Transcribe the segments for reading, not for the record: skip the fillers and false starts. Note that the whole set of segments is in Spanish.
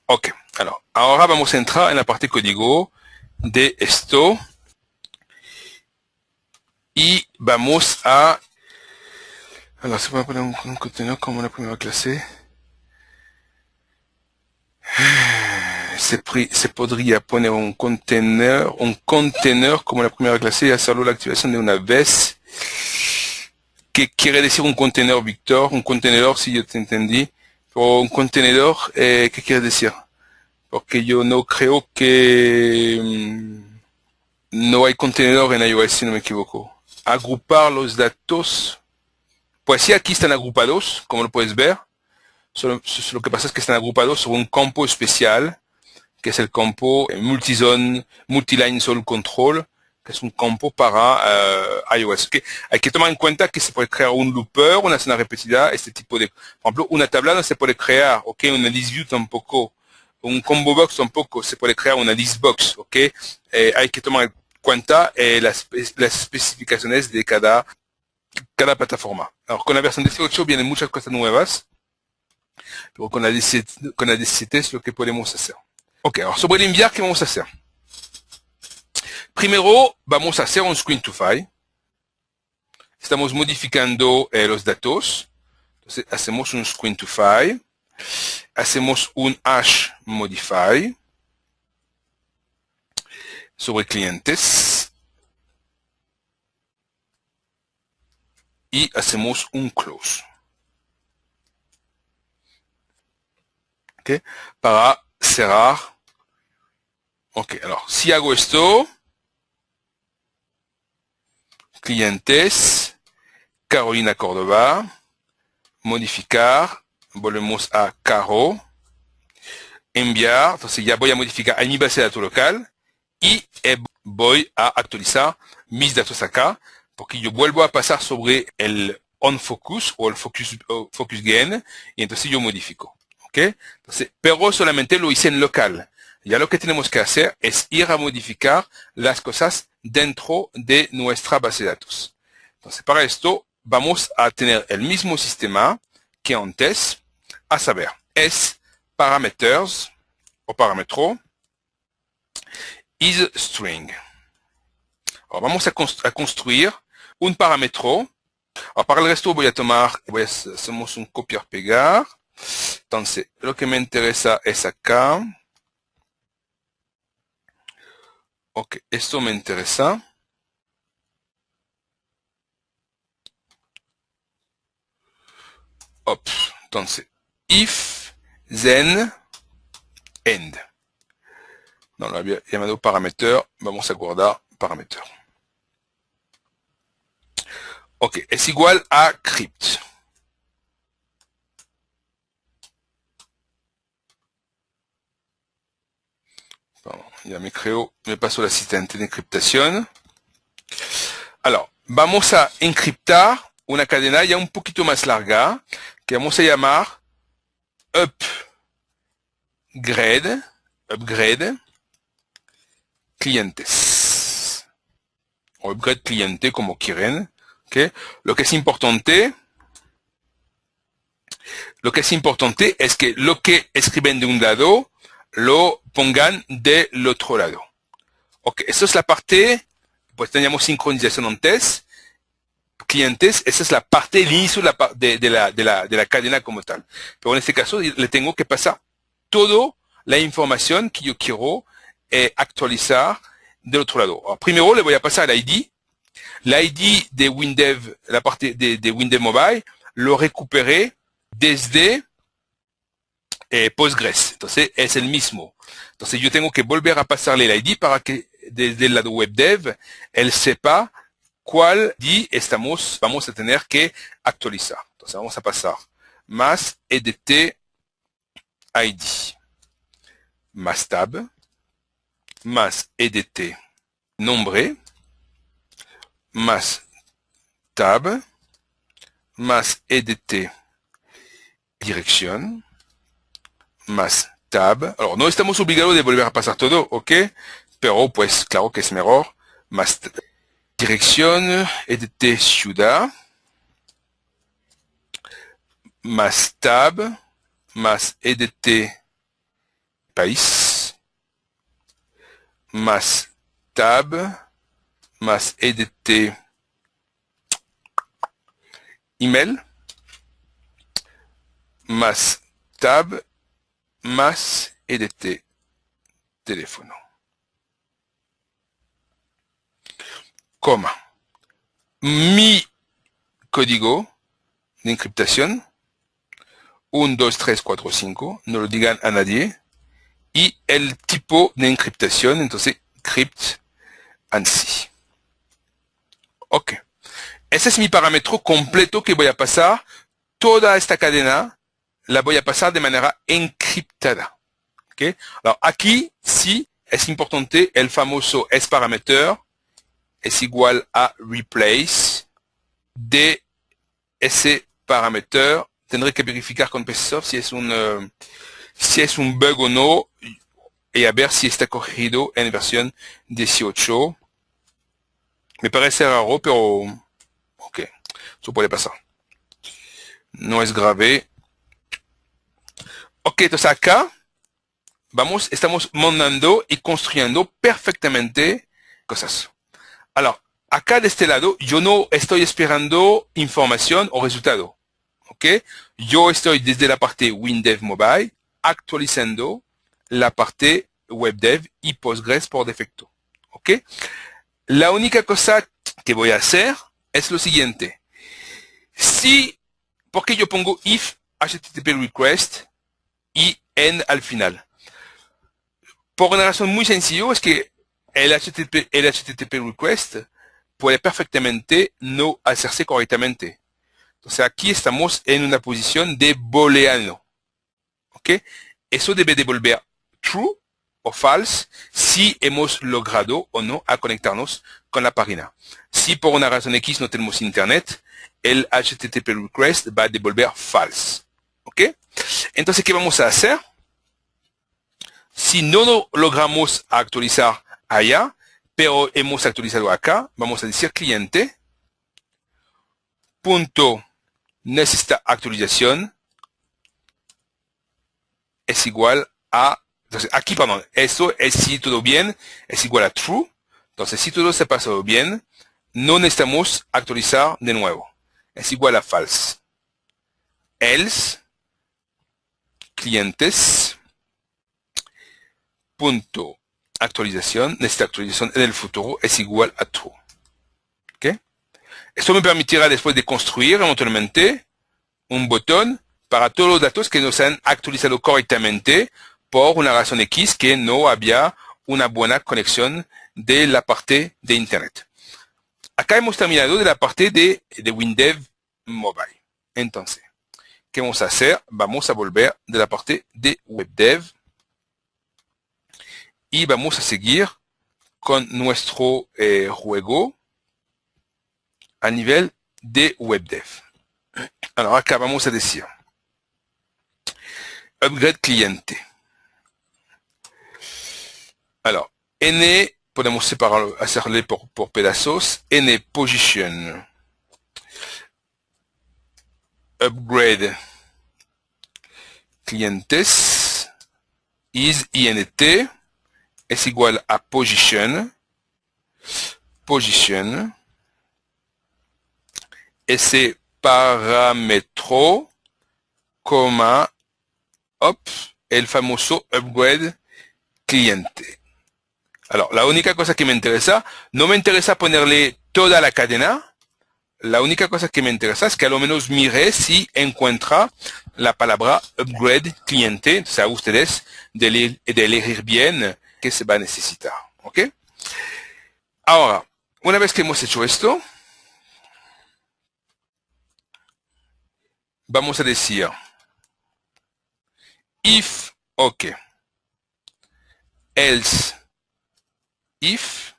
Ok, ahora vamos a entrar en la parte código de esto y vamos a... se puede poner un contenedor como la primera clase. Se podría poner un contenedor como la primera clase y hacerlo la activación de una vez. ¿Qué quiere decir un contenedor, Víctor? Un contenedor, si yo te entendí. O un contenedor, ¿qué quiere decir? Porque yo no creo que no hay contenedor en iOS, si no me equivoco. Agrupar los datos. Pues sí, aquí están agrupados, como lo puedes ver. Lo que pasa es que están agrupados sobre un campo especial, que es el campo multizone, multiline zone control, que es un campo para iOS. ¿Okay? Hay que tomar en cuenta que se puede crear un looper, una escena repetida, este tipo de... Por ejemplo, una tabla no se puede crear, ¿ok? Una list view tampoco, un combo box tampoco, se puede crear una list box, ¿ok? Hay que tomar en cuenta las especificaciones de cada plataforma. Alors, con la versión 18 vienen muchas cosas nuevas, pero con la 17 es lo que podemos hacer. Ok, alors sobre el enviar, ¿qué vamos a hacer? Primero, vamos a hacer un screen to file. Estamos modificando los datos. Entonces, hacemos un screen to file. Hacemos un hash modify sobre clientes. Y hacemos un close. ¿Okay? Para cerrar. Ok, alors, si hago esto, clientes, Carolina Córdoba, modificar, volvemos a Caro, enviar, entonces ya voy a modificar a mi base de datos local y voy a actualizar mis datos acá, porque yo vuelvo a pasar sobre el onFocus o el focus gain y entonces yo modifico. ¿Ok? Entonces, pero solamente lo hice en local. Ya lo que tenemos que hacer es ir a modificar las cosas dentro de nuestra base de datos. Entonces, para esto vamos a tener el mismo sistema que antes, a saber, es parameters o parámetro isString. Alors, vamos a construir un parámetro. Alors, para el resto voy a tomar, hacemos un copiar-pegar. Entonces, lo que me interesa es acá. Ok, esto me interesa. Hop, entonces, if, then, end. No lo había llamado parameter, vamos a guardar parameter. Ok, es igual a crypt. Pardon, ya me paso el asistente de encriptación. Alors, vamos a encriptar una cadena ya un poquito más larga que vamos a llamar upgrade clientes o upgrade cliente como quieren. ¿Okay? Lo que es importante es que lo que escriben de un lado lo pongan del otro lado. Ok, eso es la parte, pues teníamos sincronización antes, clientes, esa es la parte, el inicio de la cadena como tal. Pero en este caso le tengo que pasar toda la información que yo quiero actualizar del otro lado. Alors, primero le voy a pasar el ID. L'ID de WinDev, la parte de WinDev Mobile, lo recuperé desde Postgres. Entonces es el mismo. Entonces yo tengo que volver a pasarle el ID para que desde el lado WebDev él sepa cuál ID vamos a tener que actualizar. Entonces vamos a pasar más EDT ID más tab más EDT nombre más tab más EDT dirección más tab. Alors, no estamos obligados de volver a pasar todo, ¿ok? Pero, pues, claro que es mejor. Más dirección, EDT ciudad, más tab, más EDT país, más tab, más edt email, más tab, más edt teléfono, coma, mi código de encriptación, 1, 2, 3, 4, 5, no lo digan a nadie, y el tipo de encriptación, entonces, crypt ANSI. Ok. Ese es mi parámetro completo que voy a pasar. Toda esta cadena la voy a pasar de manera encriptada. ¿Okay? Alors, aquí, sí, es importante el famoso sparameter es igual a replace de ese parámetro. Tendré que verificar con PCSoft si es un bug o no y a ver si está corregido en versión 18. Me parece raro, pero ok, eso puede pasar. No es grave. Ok, entonces acá estamos montando y construyendo perfectamente cosas. Alors, acá de este lado, yo no estoy esperando información o resultado. ¿Ok? Yo estoy desde la parte WinDev Mobile actualizando la parte WebDev y Postgres por defecto. ¿Ok? La única cosa que voy a hacer es lo siguiente. ¿Por qué yo pongo if HTTP request y end al final? Por una razón muy sencilla, es que el HTTP request puede perfectamente no hacerse correctamente. Entonces aquí estamos en una posición de booleano. ¿Ok? Eso debe devolver true o false si hemos logrado o no a conectarnos con la página. Si por una razón X no tenemos internet, el HTTP request va a devolver false. ¿Ok? Entonces, ¿qué vamos a hacer? Si no lo logramos actualizar allá, pero hemos actualizado acá, vamos a decir cliente punto necesita actualización es igual a, entonces aquí, perdón, eso es si todo bien, es igual a true. Entonces, si todo se ha pasado bien, no necesitamos actualizar de nuevo. Es igual a false. Else, clientes, punto actualización, necesita actualización en el futuro, es igual a true. ¿Ok? Esto me permitirá después de construir eventualmente un botón para todos los datos que no se han actualizado correctamente por una razón X que no había una buena conexión de la parte de Internet. Acá hemos terminado de la parte de WinDev Mobile. Entonces, ¿qué vamos a hacer? Vamos a volver de la parte de WebDev y vamos a seguir con nuestro juego a nivel de WebDev. Alors acá vamos a decir upgrade cliente. Alors, n, podemos separarlo, hacerle por pedazos. N position upgrade clientes is int es igual a position ese parámetro, coma, el famoso upgrade cliente. Alors, la única cosa que me interesa, no me interesa ponerle toda la cadena. La única cosa que me interesa es que a lo menos mire si encuentra la palabra upgrade cliente. Entonces a ustedes de elegir bien qué se va a necesitar. ¿Ok? Ahora, una vez que hemos hecho esto, vamos a decir if, ok, else, if,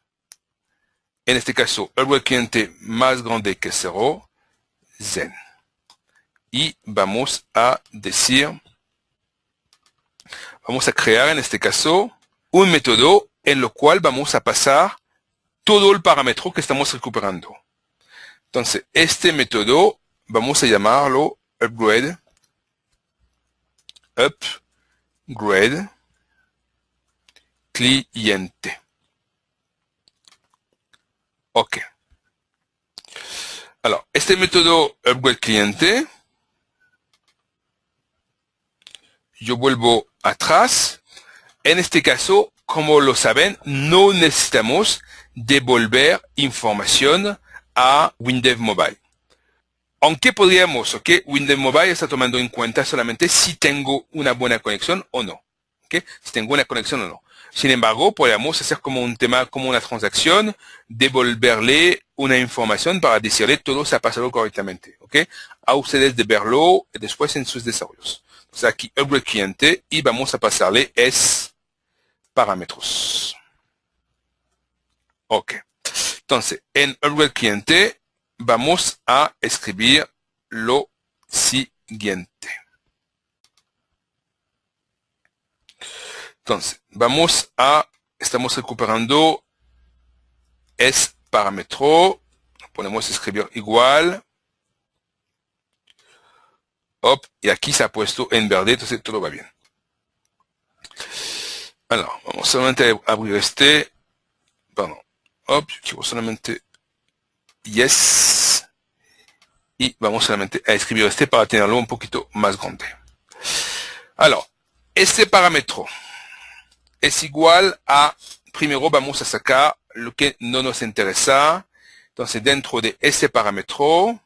en este caso, upgrade cliente más grande que 0, then. Y vamos a decir, vamos a crear en este caso un método en lo cual vamos a pasar todo el parámetro que estamos recuperando. Entonces, este método vamos a llamarlo upgrade cliente. Ok. Alors, este método upgrade cliente, yo vuelvo atrás. En este caso, como lo saben, no necesitamos devolver información a Windev Mobile. Aunque podríamos, ¿ok? Windows Mobile está tomando en cuenta solamente si tengo una buena conexión o no. ¿Ok? Si tengo una conexión o no. Sin embargo, podríamos hacer como un tema, como una transacción, devolverle una información para decirle todo se ha pasado correctamente. ¿Ok? A ustedes de verlo después en sus desarrollos. Entonces aquí, upgrade cliente y vamos a pasarle es parámetros. Ok. Entonces, en upgrade cliente, vamos a escribir lo siguiente. Entonces, estamos recuperando es parámetro, ponemos escribir igual, hop, y aquí se ha puesto en verde, entonces todo va bien. Alors, vamos solamente a abrir perdón, hop, yo quiero solamente yes, y vamos solamente a escribir para tenerlo un poquito más grande. Alors, este parámetro es igual a, primero vamos a sacar lo que no nos interesa. Entonces, dentro de este parámetro,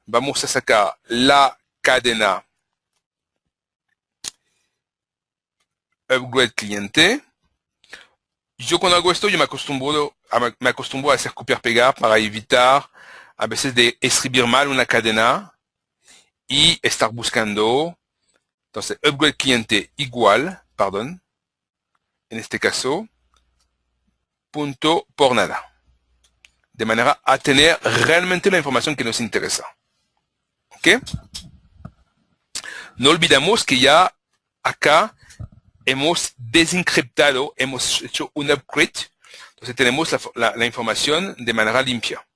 vamos a sacar la cadena upgrade cliente. Yo cuando hago esto, yo me acostumbro a hacer copiar-pegar para evitar a veces de escribir mal una cadena y estar buscando. Entonces, upgrade cliente igual, perdón, en este caso, punto por nada. De manera a tener realmente la información que nos interesa. ¿Ok? No olvidamos que ya acá hemos desencriptado, hemos hecho un upgrade. Entonces tenemos la información de manera limpia.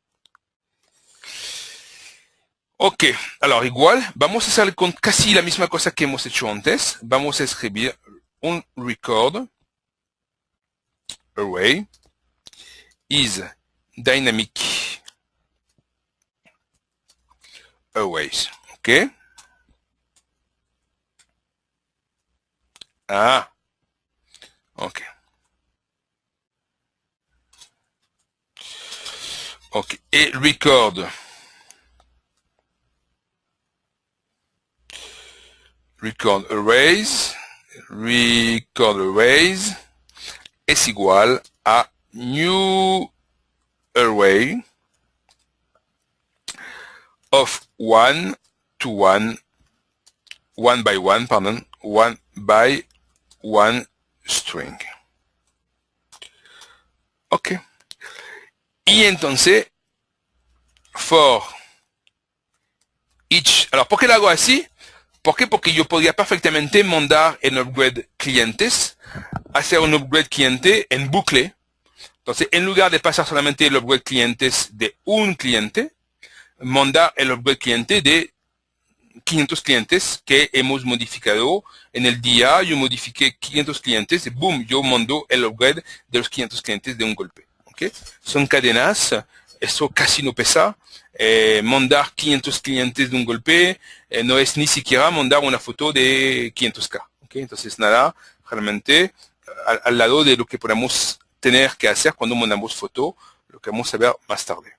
Ok, alors igual, vamos a hacer con casi la misma cosa que hemos hecho antes. Vamos a escribir un record array is dynamic arrays. Ok. Ah. Ok. Ok. Et record arrays es igual a new array of one by one string. Ok. Y entonces, for each. Alors, ¿por qué lo hago así? ¿Por qué? Porque yo podría perfectamente mandar en upgrade clientes, hacer un upgrade cliente en bucle. Entonces, en lugar de pasar solamente el upgrade clientes de un cliente, mandar el upgrade cliente de 500 clientes que hemos modificado en el día. Yo modifiqué 500 clientes y boom, yo mando el upgrade de los 500 clientes de un golpe. ¿Okay? Son cadenas, eso casi no pesa. Mandar 500 clientes de un golpe no es ni siquiera mandar una foto de 500K. ¿Okay? Entonces, nada, realmente, al lado de lo que podemos tener que hacer cuando mandamos foto, lo que vamos a ver más tarde.